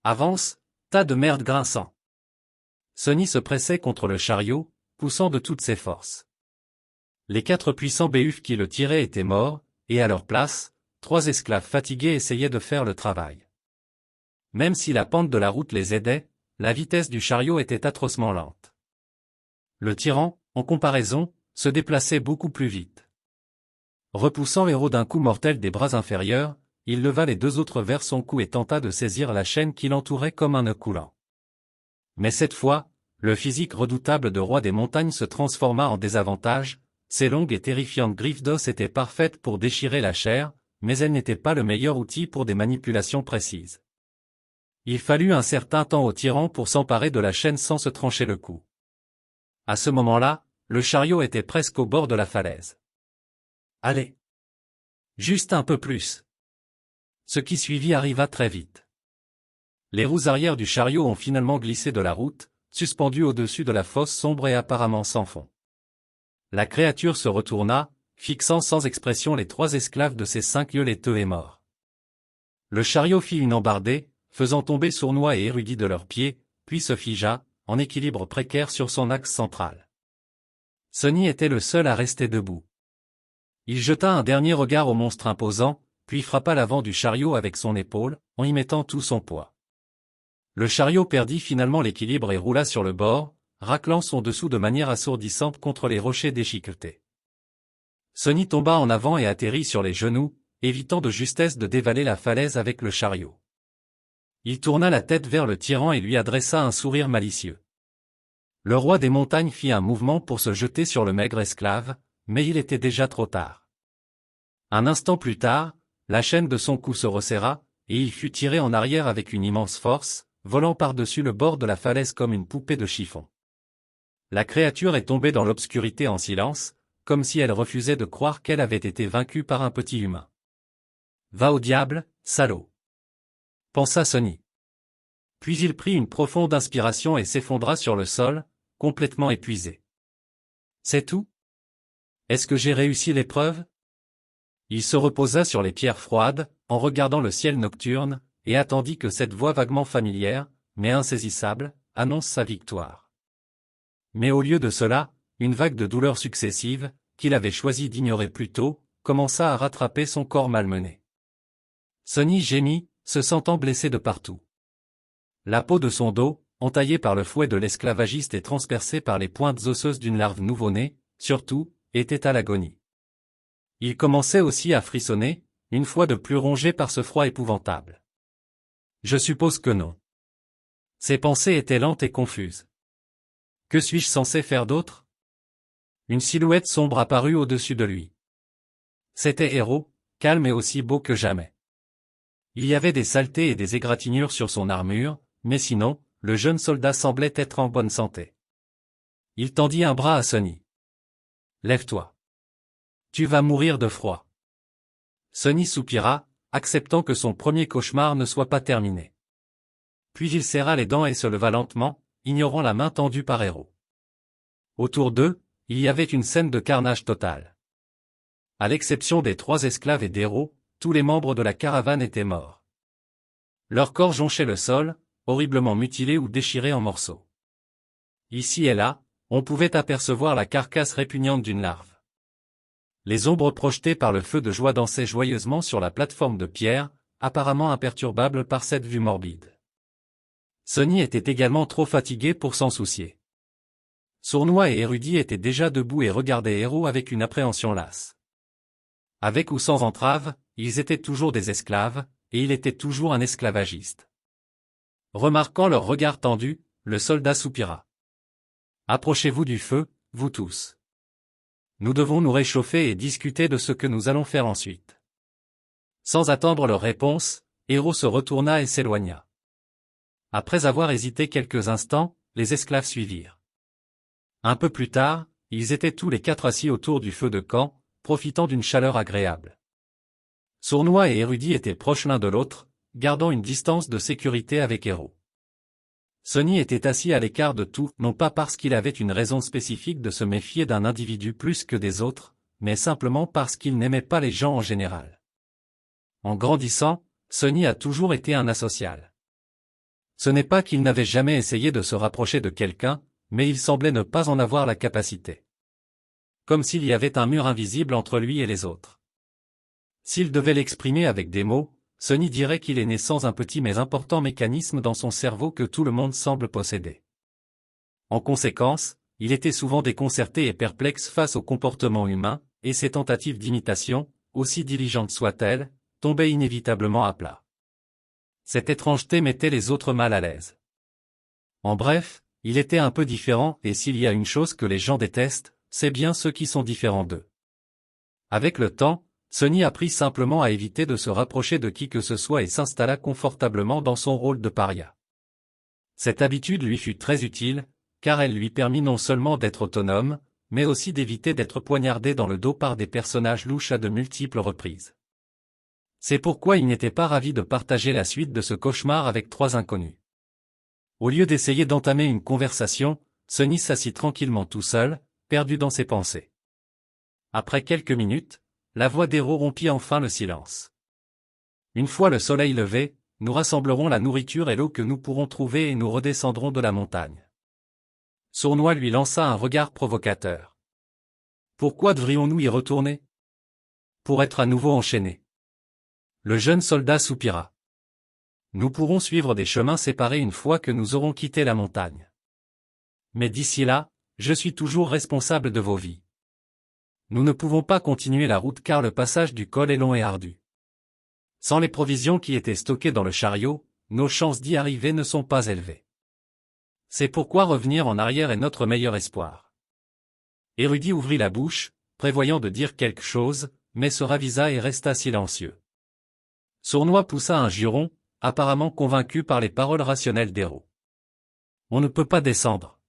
Avance, tas de merde grinçant. Sonny se pressait contre le chariot, poussant de toutes ses forces. Les 4 puissants béhufs qui le tiraient étaient morts, et à leur place, 3 esclaves fatigués essayaient de faire le travail. Même si la pente de la route les aidait, la vitesse du chariot était atrocement lente. Le tyran, en comparaison, se déplaçait beaucoup plus vite. Repoussant Héros d'un coup mortel des bras inférieurs, il leva les 2 autres vers son cou et tenta de saisir la chaîne qui l'entourait comme un nœud coulant. Mais cette fois, le physique redoutable de Roi des Montagnes se transforma en désavantage, ses longues et terrifiantes griffes d'os étaient parfaites pour déchirer la chair, mais elles n'étaient pas le meilleur outil pour des manipulations précises. Il fallut un certain temps au tyran pour s'emparer de la chaîne sans se trancher le cou. À ce moment-là, le chariot était presque au bord de la falaise. Allez! Juste un peu plus. Ce qui suivit arriva très vite. Les roues arrière du chariot ont finalement glissé de la route, suspendues au-dessus de la fosse sombre et apparemment sans fond. La créature se retourna, fixant sans expression les 3 esclaves de ses 5 yeux laiteux et morts. Le chariot fit une embardée, faisant tomber Sournois et Érudit de leurs pieds, puis se figea, en équilibre précaire sur son axe central. Sonny était le seul à rester debout. Il jeta un dernier regard au monstre imposant, puis frappa l'avant du chariot avec son épaule, en y mettant tout son poids. Le chariot perdit finalement l'équilibre et roula sur le bord, raclant son dessous de manière assourdissante contre les rochers déchiquetés. Sonny tomba en avant et atterrit sur les genoux, évitant de justesse de dévaler la falaise avec le chariot. Il tourna la tête vers le tyran et lui adressa un sourire malicieux. Le roi des montagnes fit un mouvement pour se jeter sur le maigre esclave, mais il était déjà trop tard. Un instant plus tard, la chaîne de son cou se resserra, et il fut tiré en arrière avec une immense force, volant par-dessus le bord de la falaise comme une poupée de chiffon. La créature est tombée dans l'obscurité en silence, comme si elle refusait de croire qu'elle avait été vaincue par un petit humain. « Va au diable, salaud !» pensa Sonny. Puis il prit une profonde inspiration et s'effondra sur le sol, complètement épuisé. « C'est tout ? Est-ce que j'ai réussi l'épreuve ?» Il se reposa sur les pierres froides, en regardant le ciel nocturne, et attendit que cette voix vaguement familière, mais insaisissable, annonce sa victoire. Mais au lieu de cela, une vague de douleurs successives, qu'il avait choisi d'ignorer plus tôt, commença à rattraper son corps malmené. Sonny gémit, se sentant blessé de partout. La peau de son dos, entaillée par le fouet de l'esclavagiste et transpercée par les pointes osseuses d'une larve nouveau-née, surtout, était à l'agonie. Il commençait aussi à frissonner, une fois de plus rongé par ce froid épouvantable. Je suppose que non. Ses pensées étaient lentes et confuses. Que suis-je censé faire d'autre? Une silhouette sombre apparut au-dessus de lui. C'était Héros, calme et aussi beau que jamais. Il y avait des saletés et des égratignures sur son armure, mais sinon, le jeune soldat semblait être en bonne santé. Il tendit un bras à Sonny. « Lève-toi. Tu vas mourir de froid. » Sonny soupira, acceptant que son premier cauchemar ne soit pas terminé. Puis il serra les dents et se leva lentement, ignorant la main tendue par Héros. Autour d'eux, il y avait une scène de carnage total. À l'exception des 3 esclaves et d'Héros, tous les membres de la caravane étaient morts. Leurs corps jonchaient le sol, horriblement mutilés ou déchirés en morceaux. Ici et là, on pouvait apercevoir la carcasse répugnante d'une larve. Les ombres projetées par le feu de joie dansaient joyeusement sur la plateforme de pierre, apparemment imperturbable par cette vue morbide. Sonny était également trop fatigué pour s'en soucier. Sournois et Érudit étaient déjà debout et regardaient Héros avec une appréhension lasse. Avec ou sans entrave, ils étaient toujours des esclaves, et il était toujours un esclavagiste. Remarquant leur regard tendu, le soldat soupira. « Approchez-vous du feu, vous tous. Nous devons nous réchauffer et discuter de ce que nous allons faire ensuite. » Sans attendre leur réponse, Héros se retourna et s'éloigna. Après avoir hésité quelques instants, les esclaves suivirent. Un peu plus tard, ils étaient tous les 4 assis autour du feu de camp, profitant d'une chaleur agréable. Sournois et Érudit étaient proches l'un de l'autre, gardant une distance de sécurité avec Héros. Sonny était assis à l'écart de tout, non pas parce qu'il avait une raison spécifique de se méfier d'un individu plus que des autres, mais simplement parce qu'il n'aimait pas les gens en général. En grandissant, Sonny a toujours été un asocial. Ce n'est pas qu'il n'avait jamais essayé de se rapprocher de quelqu'un, mais il semblait ne pas en avoir la capacité. Comme s'il y avait un mur invisible entre lui et les autres. S'il devait l'exprimer avec des mots, Sonny dirait qu'il est né sans un petit mais important mécanisme dans son cerveau que tout le monde semble posséder. En conséquence, il était souvent déconcerté et perplexe face au comportement humain, et ses tentatives d'imitation, aussi diligentes soient-elles, tombaient inévitablement à plat. Cette étrangeté mettait les autres mal à l'aise. En bref, il était un peu différent, et s'il y a une chose que les gens détestent, c'est bien ceux qui sont différents d'eux. Avec le temps, Sonny apprit simplement à éviter de se rapprocher de qui que ce soit et s'installa confortablement dans son rôle de paria. Cette habitude lui fut très utile, car elle lui permit non seulement d'être autonome, mais aussi d'éviter d'être poignardé dans le dos par des personnages louches à de multiples reprises. C'est pourquoi il n'était pas ravi de partager la suite de ce cauchemar avec 3 inconnus. Au lieu d'essayer d'entamer une conversation, Sonny s'assit tranquillement tout seul, perdu dans ses pensées. Après quelques minutes, la voix d'Héro rompit enfin le silence. Une fois le soleil levé, nous rassemblerons la nourriture et l'eau que nous pourrons trouver et nous redescendrons de la montagne. Sournois lui lança un regard provocateur. Pourquoi devrions-nous y retourner? Pour être à nouveau enchaînés. Le jeune soldat soupira. Nous pourrons suivre des chemins séparés une fois que nous aurons quitté la montagne. Mais d'ici là, je suis toujours responsable de vos vies. Nous ne pouvons pas continuer la route car le passage du col est long et ardu. Sans les provisions qui étaient stockées dans le chariot, nos chances d'y arriver ne sont pas élevées. C'est pourquoi revenir en arrière est notre meilleur espoir. Érudit ouvrit la bouche, prévoyant de dire quelque chose, mais se ravisa et resta silencieux. Sournois poussa un juron, apparemment convaincu par les paroles rationnelles d'Héro. On ne peut pas descendre.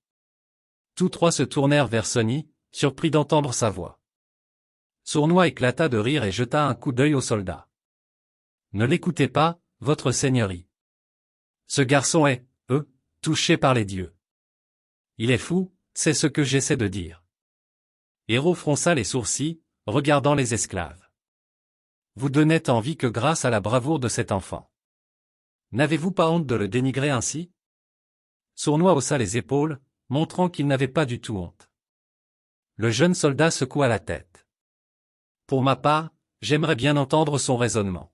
Tous 3 se tournèrent vers Sonny, surpris d'entendre sa voix. Sournois éclata de rire et jeta un coup d'œil au soldat. Ne l'écoutez pas, votre seigneurie. Ce garçon est, touché par les dieux. Il est fou, c'est ce que j'essaie de dire. Héro fronça les sourcils, regardant les esclaves. Vous donnez envie que grâce à la bravoure de cet enfant. N'avez-vous pas honte de le dénigrer ainsi? Sournois haussa les épaules, montrant qu'il n'avait pas du tout honte. Le jeune soldat secoua la tête. Pour ma part, j'aimerais bien entendre son raisonnement.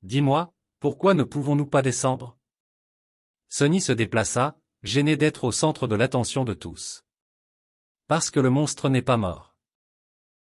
Dis-moi, pourquoi ne pouvons-nous pas descendre? Sonny se déplaça, gêné d'être au centre de l'attention de tous. Parce que le monstre n'est pas mort.